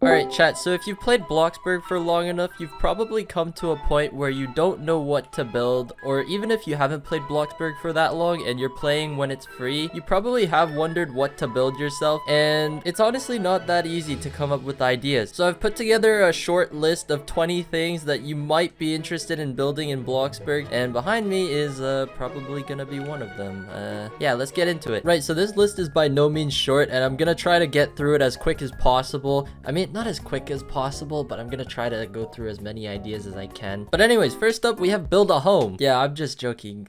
Alright chat, so if you've played Bloxburg for long enough, you've probably come to a point where you don't know what to build, or even if you haven't played Bloxburg for that long and you're playing when it's free, you probably have wondered what to build yourself, and it's honestly not that easy to come up with ideas. So I've put together a short list of 20 things that you might be interested in building in Bloxburg, and behind me is probably gonna be one of them. Yeah, let's get into it. Right, so this list is by no means short, and I'm gonna try to get through it as quick as possible. I mean, not as quick as possible, but I'm gonna try to go through as many ideas as I can. But anyways, first up we have build a home. Yeah, I'm just joking.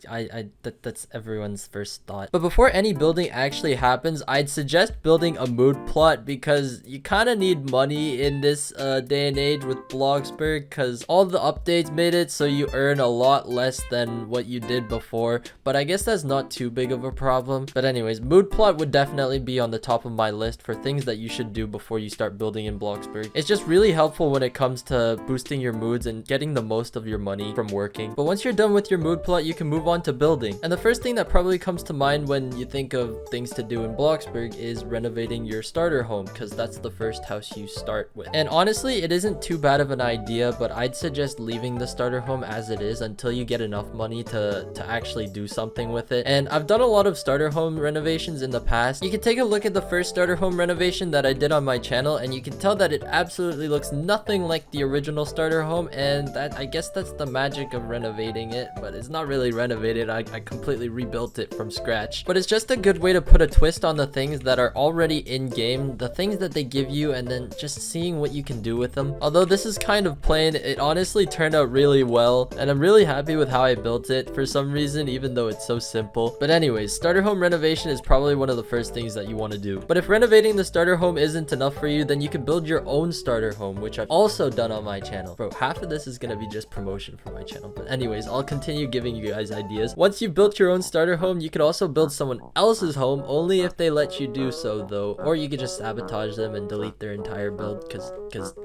That's everyone's first thought. But before any building actually happens, I'd suggest building a mood plot, because you kind of need money in this day and age with Bloxburg, because all the updates made it so you earn a lot less than what you did before. But I guess that's not too big of a problem. But anyways, mood plot would definitely be on the top of my list for things that you should do before you start building in Bloxburg. It's just really helpful when it comes to boosting your moods and getting the most of your money from working. But once you're done with your mood plot, you can move on to building. And the first thing that probably comes to mind when you think of things to do in Bloxburg is renovating your starter home, because that's the first house you start with. And honestly, it isn't too bad of an idea, but I'd suggest leaving the starter home as it is until you get enough money to actually do something with it. And I've done a lot of starter home renovations in the past. You can take a look at the first starter home renovation that I did on my channel, and you can tell that it absolutely looks nothing like the original starter home, and that, I guess that's the magic of renovating it. But it's not really renovated. I completely rebuilt it from scratch. But it's just a good way to put a twist on the things that are already in game, the things that they give you, and then just seeing what you can do with them. Although this is kind of plain, it honestly turned out really well, and I'm really happy with how I built it for some reason, even though it's so simple. But anyways, starter home renovation is probably one of the first things that you want to do. But if renovating the starter home isn't enough for you, then you can build your own starter home, which I've also done on my channel. Bro, half of this is gonna be just promotion for my channel. But anyways, I'll continue giving you guys ideas. Once you've built your own starter home, you could also build someone else's home, only if they let you do so though. Or you could just sabotage them and delete their entire build, because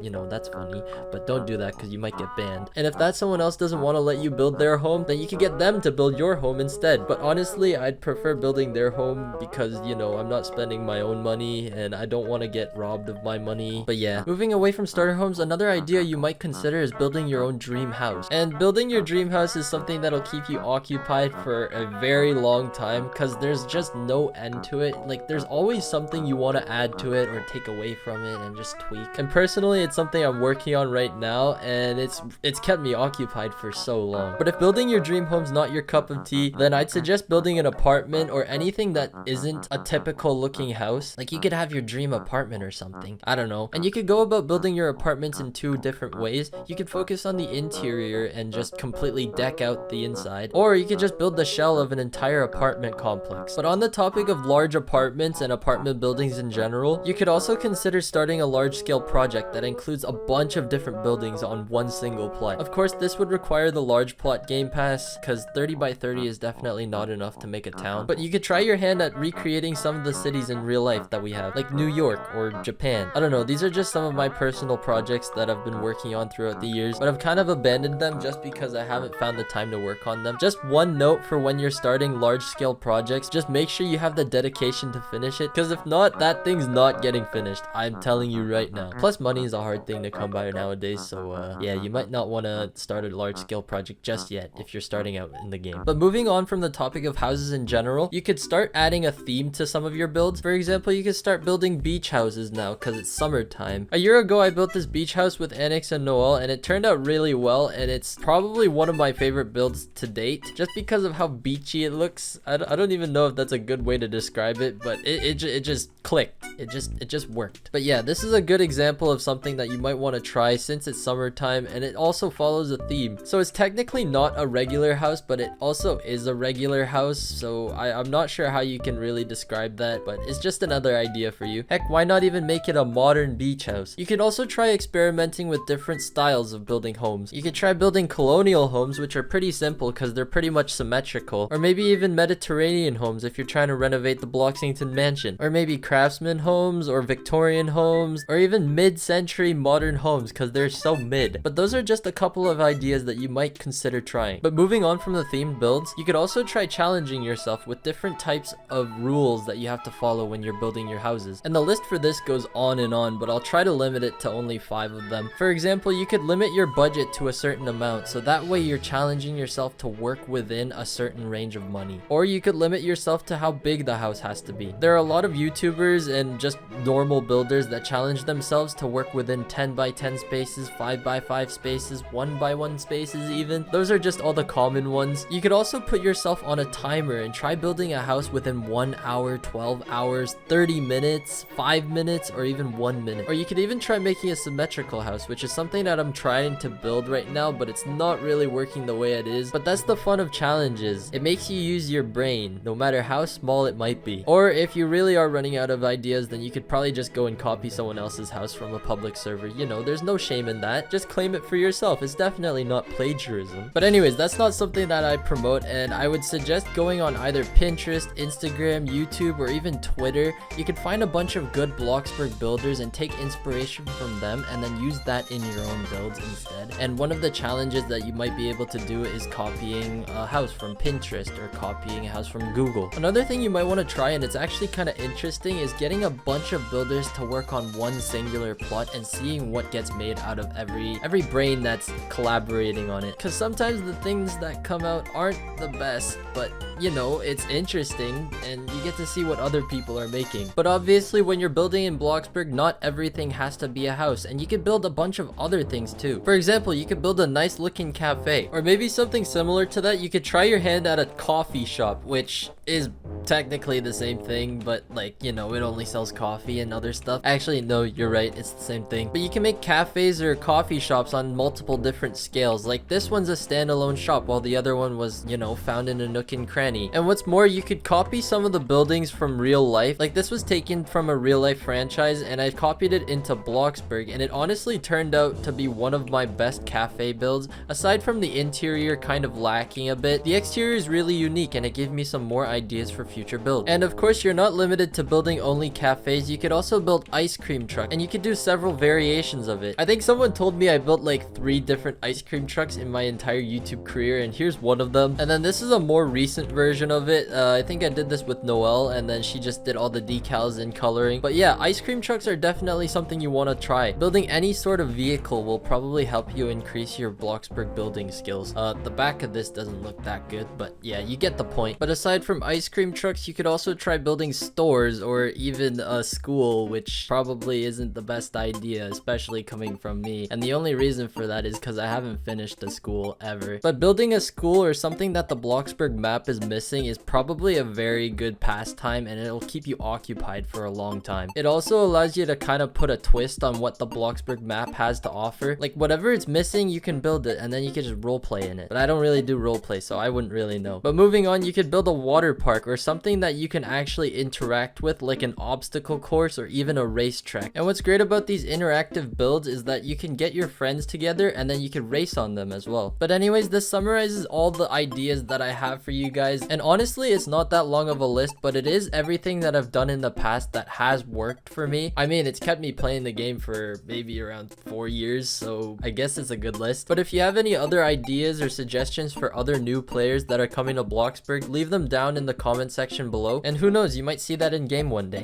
you know, that's funny. But don't do that, because you might get banned. And if that someone else doesn't want to let you build their home, then you can get them to build your home instead. But honestly, I'd prefer building their home, because, you know, I'm not spending my own money and I don't want to get robbed of my money. But yeah, moving away from starter homes, another idea you might consider is building your own dream house. And building your dream house is something that'll keep you occupied for a very long time, because there's just no end to it. Like, there's always something you want to add to it or take away from it and just tweak. And personally, it's something I'm working on right now, and it's kept me occupied for so long. But if building your dream home's not your cup of tea, then I'd suggest building an apartment or anything that isn't a typical looking house. Like, you could have your dream apartment or something, I don't know. And you could go about building your apartments in two different ways. You could focus on the interior and just completely deck out the inside, or you could just build the shell of an entire apartment complex. But on the topic of large apartments and apartment buildings in general, you could also consider starting a large-scale project that includes a bunch of different buildings on one single plot. Of course, this would require the large plot game pass, because 30 by 30 is definitely not enough to make a town. But you could try your hand at recreating some of the cities in real life that we have, like New York or Japan. I don't know, these are just some of my personal projects that I've been working on throughout the years, but I've kind of abandoned them just because I haven't found the time to work on them. Just one note for when you're starting large-scale projects: just make sure you have the dedication to finish it, because if not, that thing's not getting finished. I'm telling you right now. Plus, money is a hard thing to come by nowadays, so yeah, you might not want to start a large-scale project just yet if you're starting out in the game. But moving on from the topic of houses in general, you could start adding a theme to some of your builds. For example, you could start building beach houses now, because it's summertime. A year ago, I built this beach house with Annex and Noel, and it turned out really well, and it's probably one of my favorite builds to date, just because of how beachy it looks. I don't even know if that's a good way to describe it, but it just clicked. It just worked. But yeah, this is a good example of something that you might want to try since it's summertime, and it also follows a theme. So it's technically not a regular house, but it also is a regular house, so I'm not sure how you can really describe that, but it's just another idea for you. Heck, why not even make it a modern beach house? You could also try experimenting with different styles of building homes. You could try building colonial homes, which are pretty simple because they're pretty much symmetrical, or maybe even Mediterranean homes if you're trying to renovate the Bloxington mansion, or maybe craftsman homes or Victorian homes, or even mid-century modern homes, because they're so mid. But those are just a couple of ideas that you might consider trying. But moving on from the themed builds, you could also try challenging yourself with different types of rules that you have to follow when you're building your houses. And the list for this goes on and on, but I'll I'll try to limit it to only 5 of them. For example, you could limit your budget to a certain amount, so that way you're challenging yourself to work within a certain range of money. Or you could limit yourself to how big the house has to be. There are a lot of YouTubers and just normal builders that challenge themselves to work within 10 by 10 spaces, 5 by 5 spaces, 1 by 1 spaces even. Those are just all the common ones. You could also put yourself on a timer and try building a house within 1 hour, 12 hours, 30 minutes, 5 minutes, or even 1 minute. Or you could even try making a symmetrical house, which is something that I'm trying to build right now, but it's not really working the way it is. But that's the fun of challenges. It makes you use your brain, no matter how small it might be. Or if you really are running out of ideas, then you could probably just go and copy someone else's house from a public server. You know, there's no shame in that. Just claim it for yourself. It's definitely not plagiarism. But anyways, that's not something that I promote, and I would suggest going on either Pinterest, Instagram, YouTube, or even Twitter. You can find a bunch of good Bloxburg builders and take inspiration from them and then use that in your own builds instead. And one of the challenges that you might be able to do is copying a house from Pinterest or copying a house from Google. Another thing you might want to try, and it's actually kind of interesting, is getting a bunch of builders to work on one singular plot and seeing what gets made out of every brain that's collaborating on it. Because sometimes the things that come out aren't the best, but you know, it's interesting and you get to see what other people are making. But obviously when you're building in Bloxburg, not everything has to be a house, and you could build a bunch of other things too. For example, you could build a nice looking cafe, or maybe something similar to that. You could try your hand at a coffee shop, which is technically the same thing, but like, you know, it only sells coffee and other stuff. Actually, no, you're right, it's the same thing. But you can make cafes or coffee shops on multiple different scales. Like this one's a standalone shop, while the other one was, you know, found in a nook and cranny. And what's more, you could copy some of the buildings from real life. Like this was taken from a real life franchise, and I copied it into Bloxburg, and it honestly turned out to be one of my best cafe builds. Aside from the interior kind of lacking a bit, the exterior is really unique, and it gave me some more ideas for future builds. And of course, you're not limited to building only cafes. You could also build ice cream trucks, and you could do several variations of it. I think someone told me I built like 3 different ice cream trucks in my entire YouTube career, and here's one of them. And then this is a more recent version of it. I think I did this with Noelle, and then she just did all the decals and coloring. But yeah, ice cream trucks are definitely something you want to try. Building any sort of vehicle will probably help you increase your Bloxburg building skills. The back of this doesn't look that good, but yeah, you get the point. But aside from ice cream trucks, you could also try building stores or even a school, which probably isn't the best idea, especially coming from me. And the only reason for that is because I haven't finished a school ever. But building a school or something that the Bloxburg map is missing is probably a very good pastime, and it'll keep you occupied for a long time. It also allows you to kind of put a twist on what the Bloxburg map has to offer. Like whatever it's missing, you can build it, and then you can just roleplay in it. But I don't really do roleplay, so I wouldn't really know. But moving on, you could build a water park or something that you can actually interact with, like an obstacle course or even a racetrack. And what's great about these interactive builds is that you can get your friends together and then you can race on them as well. But anyways, this summarizes all the ideas that I have for you guys, and honestly, it's not that long of a list, but it is everything that I've done in the past that has worked for me. I mean, it's kept me playing the game for maybe around 4 years, so I guess it's a good list. But if you have any other ideas or suggestions for other new players that are coming to Bloxburg, leave them down in the comment section below, and who knows, you might see that in game one day.